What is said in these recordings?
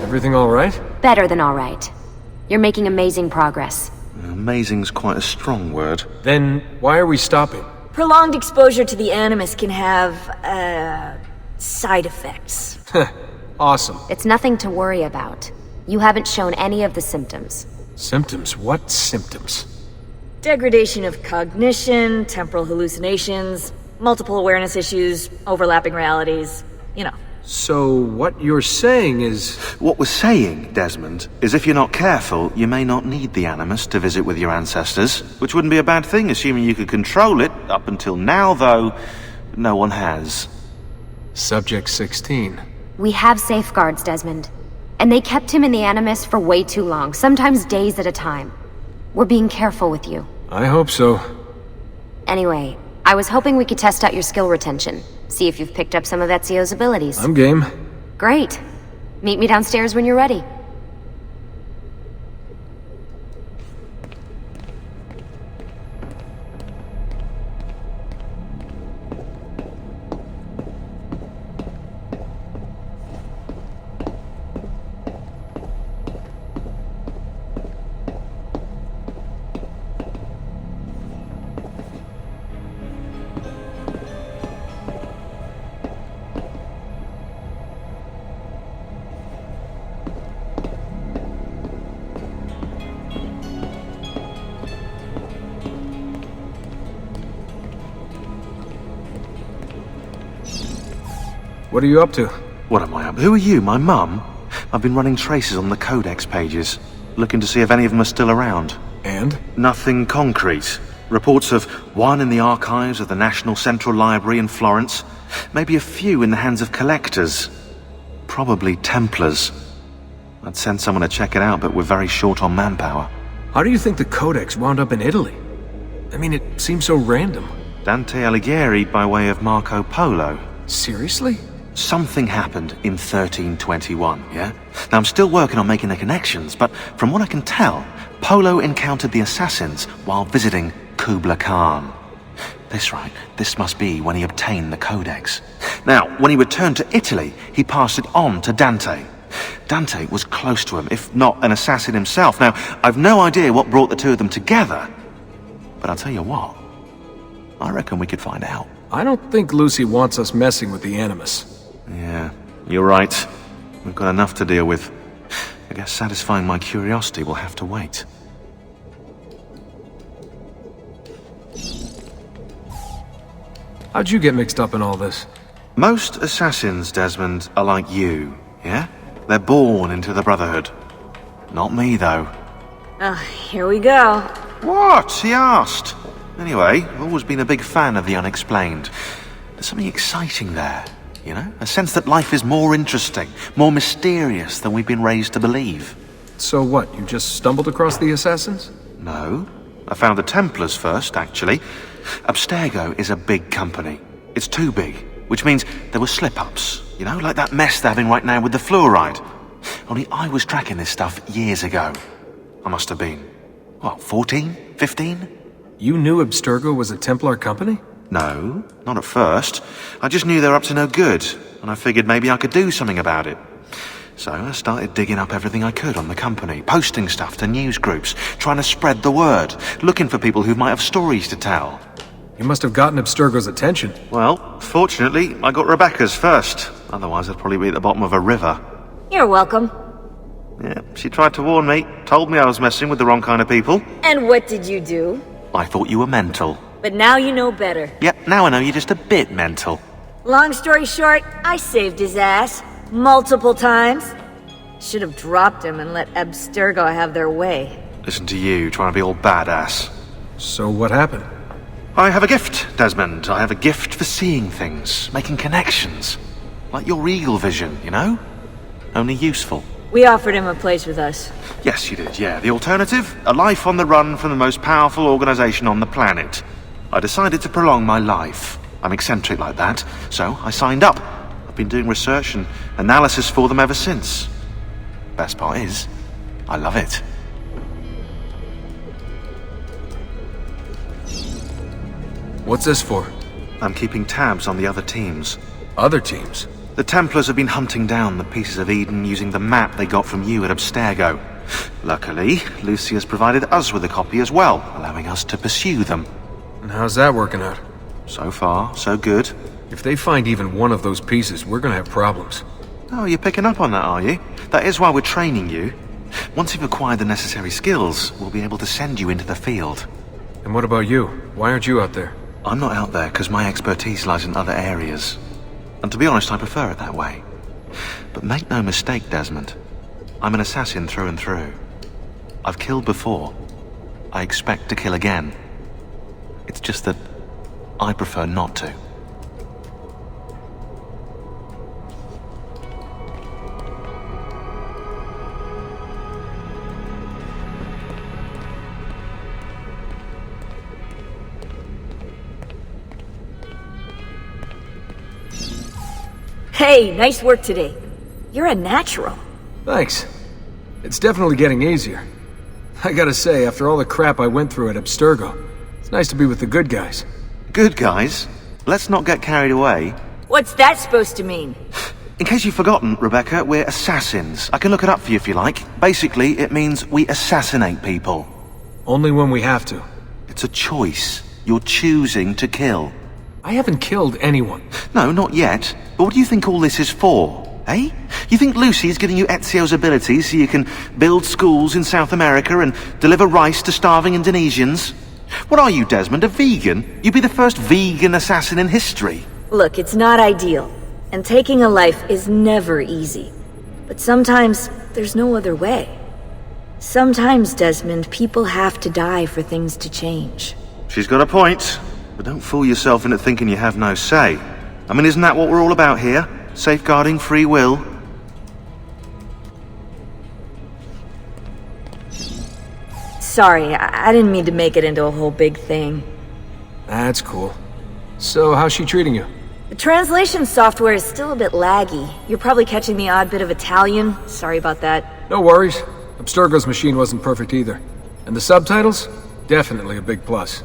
Everything all right? Better than all right. You're making amazing progress. Amazing's quite a strong word. Then why are we stopping? Prolonged exposure to the Animus can have, side effects. Awesome. It's nothing to worry about. You haven't shown any of the symptoms. Symptoms? What symptoms? Degradation of cognition, temporal hallucinations, multiple awareness issues, overlapping realities, you know. So what you're saying is... What we're saying, Desmond, is if you're not careful, you may not need the Animus to visit with your ancestors, which wouldn't be a bad thing, assuming you could control it. Up until now, though, no one has. Subject 16. We have safeguards, Desmond. And they kept him in the Animus for way too long, sometimes days at a time. We're being careful with you. I hope so. Anyway, I was hoping we could test out your skill retention. See if you've picked up some of Ezio's abilities. I'm game. Great. Meet me downstairs when you're ready. What are you up to? What am I up? Who are you, my mum? I've been running traces on the Codex pages, looking to see if any of them are still around. And? Nothing concrete. Reports of one in the archives of the National Central Library in Florence, maybe a few in the hands of collectors. Probably Templars. I'd send someone to check it out, but we're very short on manpower. How do you think the Codex wound up in Italy? I mean, it seems so random. Dante Alighieri by way of Marco Polo. Seriously? Something happened in 1321, yeah? Now, I'm still working on making the connections, but from what I can tell, Polo encountered the assassins while visiting Kubla Khan. This must be when he obtained the Codex. Now, when he returned to Italy, he passed it on to Dante. Dante was close to him, if not an assassin himself. Now, I've no idea what brought the two of them together, but I'll tell you what, I reckon we could find out. I don't think Lucy wants us messing with the Animus. Yeah, you're right. We've got enough to deal with. I guess satisfying my curiosity will have to wait. How'd you get mixed up in all this? Most assassins, Desmond, are like you, yeah? They're born into the Brotherhood. Not me, though. Here we go. What? He asked. Anyway, I've always been a big fan of the unexplained. There's something exciting there, you know? A sense that life is more interesting, more mysterious than we've been raised to believe. So what, you just stumbled across the assassins? No. I found the Templars first, actually. Abstergo is a big company. It's too big, which means there were slip-ups, you know, like that mess they're having right now with the fluoride. Only I was tracking this stuff years ago. I must have been, 14? 15? You knew Abstergo was a Templar company? No, not at first. I just knew they were up to no good, and I figured maybe I could do something about it. So I started digging up everything I could on the company, posting stuff to news groups, trying to spread the word, looking for people who might have stories to tell. You must have gotten Abstergo's attention. Well, fortunately, I got Rebecca's first. Otherwise, I'd probably be at the bottom of a river. You're welcome. Yeah, she tried to warn me, told me I was messing with the wrong kind of people. And what did you do? I thought you were mental. But now you know better. Yep, now I know you're just a bit mental. Long story short, I saved his ass. Multiple times. Should have dropped him and let Abstergo have their way. Listen to you, trying to be all badass. So what happened? I have a gift, Desmond. I have a gift for seeing things, making connections. Like your eagle vision, you know? Only useful. We offered him a place with us. Yes, you did, yeah. The alternative? A life on the run from the most powerful organization on the planet. I decided to prolong my life. I'm eccentric like that, so I signed up. I've been doing research and analysis for them ever since. Best part is, I love it. What's this for? I'm keeping tabs on the other teams. Other teams? The Templars have been hunting down the pieces of Eden using the map they got from you at Abstergo. Luckily, Lucy has provided us with a copy as well, allowing us to pursue them. And how's that working out? So far, so good. If they find even one of those pieces, we're gonna have problems. Oh, you're picking up on that, are you? That is why we're training you. Once you've acquired the necessary skills, we'll be able to send you into the field. And what about you? Why aren't you out there? I'm not out there because my expertise lies in other areas. And to be honest, I prefer it that way. But make no mistake, Desmond. I'm an assassin through and through. I've killed before. I expect to kill again. It's just that I prefer not to. Hey, nice work today. You're a natural. Thanks. It's definitely getting easier. I gotta say, after all the crap I went through at Abstergo, it's nice to be with the good guys. Good guys. Let's not get carried away. What's that supposed to mean? In case you've forgotten, Rebecca, we're assassins. I can look it up for you if you like. Basically, it means we assassinate people. Only when we have to. It's a choice. You're choosing to kill. I haven't killed anyone. No, not yet. But what do you think all this is for? Eh? You think Lucy's giving you Ezio's abilities so you can build schools in South America and deliver rice to starving Indonesians? What are you, Desmond, a vegan? You'd be the first vegan assassin in history. Look, it's not ideal, and taking a life is never easy. But sometimes there's no other way. Sometimes, Desmond, people have to die for things to change. She's got a point. But don't fool yourself into thinking you have no say. I mean, isn't that what we're all about here? Safeguarding free will? Sorry, I didn't mean to make it into a whole big thing. That's cool. So, how's she treating you? The translation software is still a bit laggy. You're probably catching the odd bit of Italian. Sorry about that. No worries. Abstergo's machine wasn't perfect either. And the subtitles? Definitely a big plus.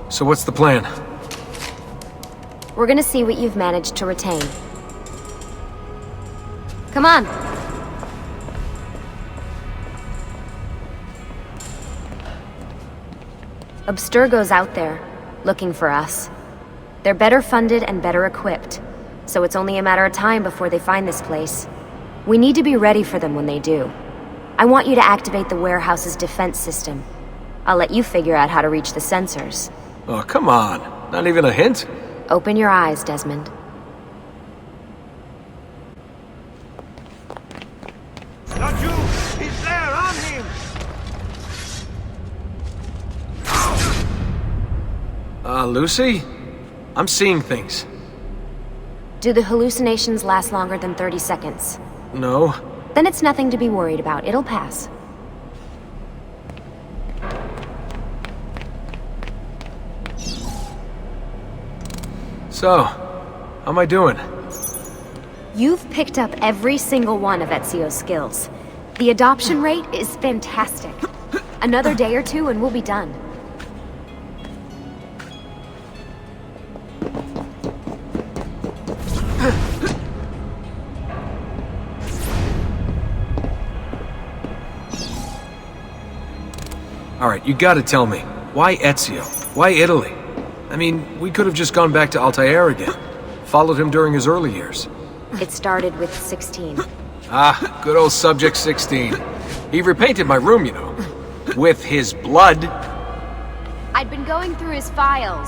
So what's the plan? We're gonna see what you've managed to retain. Come on! Abstergo's out there, looking for us. They're better funded and better equipped, so it's only a matter of time before they find this place. We need to be ready for them when they do. I want you to activate the warehouse's defense system. I'll let you figure out how to reach the sensors. Oh, come on. Not even a hint? Open your eyes, Desmond. Not you! He's there! On him! Lucy? I'm seeing things. Do the hallucinations last longer than 30 seconds? No. Then it's nothing to be worried about. It'll pass. So, how am I doing? You've picked up every single one of Ezio's skills. The adoption rate is fantastic. Another day or two and we'll be done. Alright, you gotta tell me. Why Ezio? Why Italy? I mean, we could have just gone back to Altair again. Followed him during his early years. It started with 16. Ah, good old Subject 16. He repainted my room, you know. With his blood. I'd been going through his files.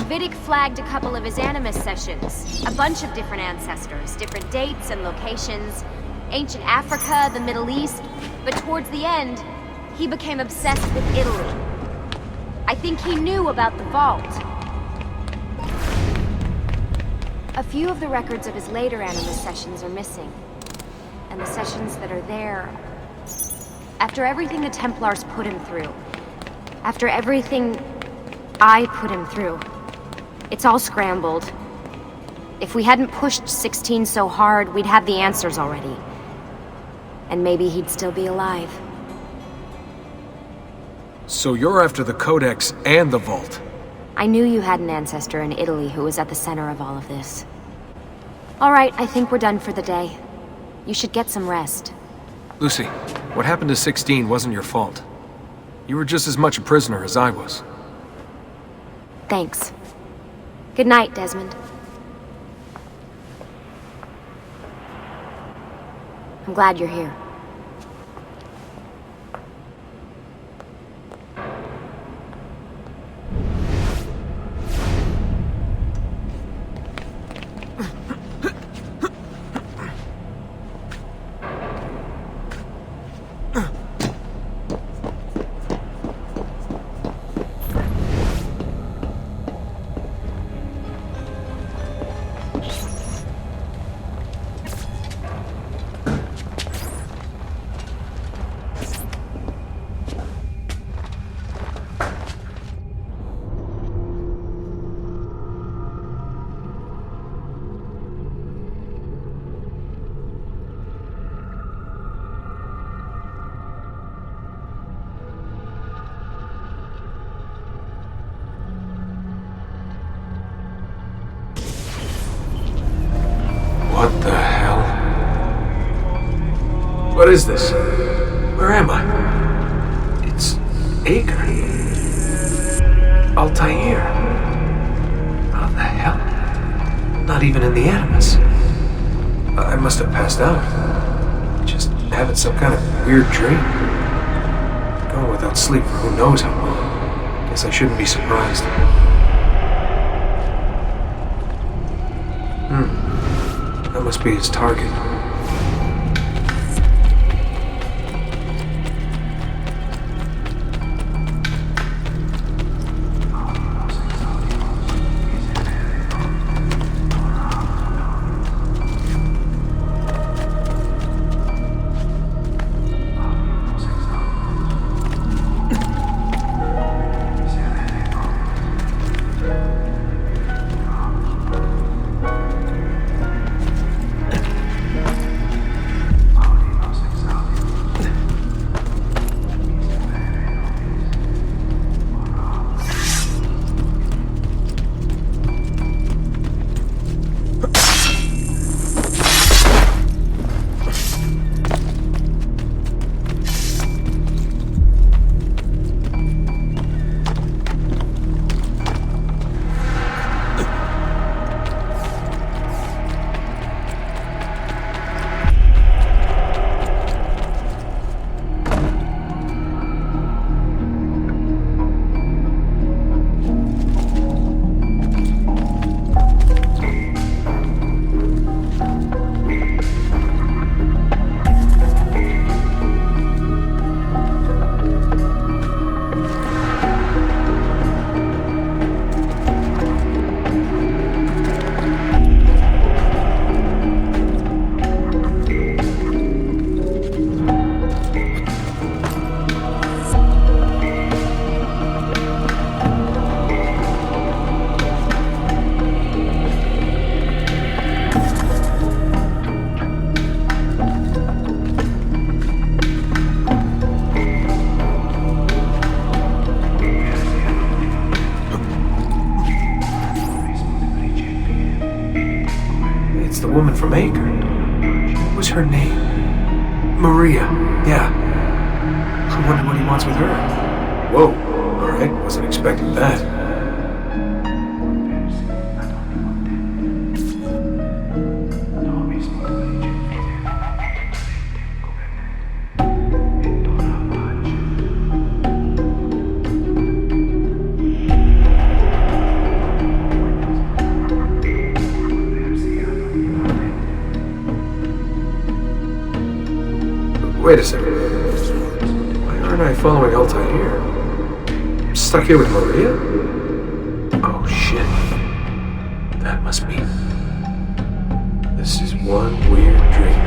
Vidic flagged a couple of his Animus sessions. A bunch of different ancestors, different dates and locations. Ancient Africa, the Middle East. But towards the end, he became obsessed with Italy. I think he knew about the vault. A few of the records of his later Animus sessions are missing. And the sessions that are there After everything the Templars put him through. After everything I put him through. It's all scrambled. If we hadn't pushed 16 so hard, we'd have the answers already. And maybe he'd still be alive. So you're after the Codex and the Vault? I knew you had an ancestor in Italy who was at the center of all of this. Alright, I think we're done for the day. You should get some rest. Lucy, what happened to 16 wasn't your fault. You were just as much a prisoner as I was. Thanks. Good night, Desmond. I'm glad you're here. What the hell? What is this? Where am I? It's Acre. Altair. How the hell? Not even in the Animus. I must have passed out. Just having some kind of weird dream. Going without sleep for who knows how long. Guess I shouldn't be surprised. That must be his target. The woman from Acre. What was her name? Maria. Yeah. I wonder what he wants with her. Whoa. Alright, wasn't expecting that. Wait a second. Why aren't I following Altair? I'm stuck here with Maria? Oh shit. That must be... This is one weird dream.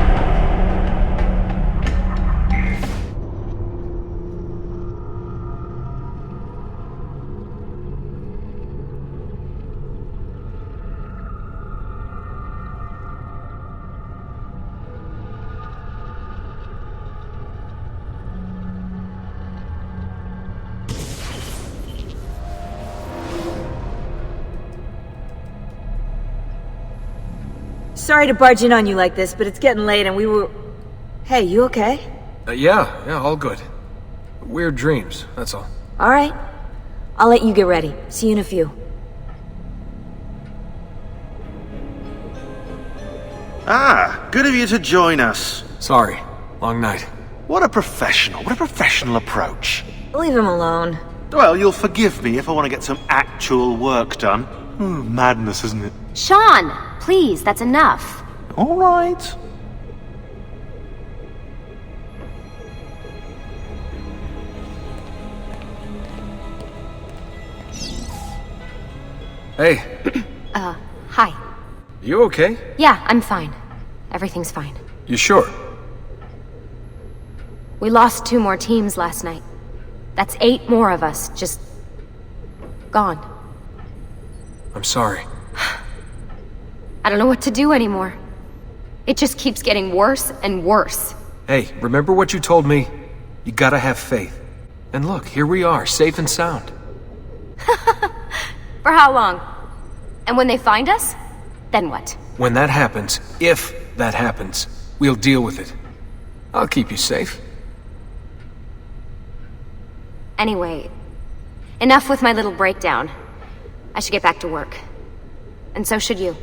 sorry to barge in on you like this, but it's getting late and we were... Hey, you okay? Yeah, all good. Weird dreams, that's all. Alright. I'll let you get ready. See you in a few. Ah, good of you to join us. Sorry, long night. What a professional approach. Leave him alone. Well, you'll forgive me if I want to get some actual work done. Madness, isn't it? Sean, please, that's enough. All right. Hey, Hi. you okay? Yeah, I'm fine. Everything's fine. You sure? We lost 2 more teams last night. That's 8 more of us, just... gone. I'm sorry. I don't know what to do anymore. It just keeps getting worse and worse. Hey, remember what you told me? You gotta have faith. And look, here we are, safe and sound. For how long? And when they find us, then what? When that happens, if that happens, we'll deal with it. I'll keep you safe. Anyway, enough with my little breakdown. I should get back to work. And so should you.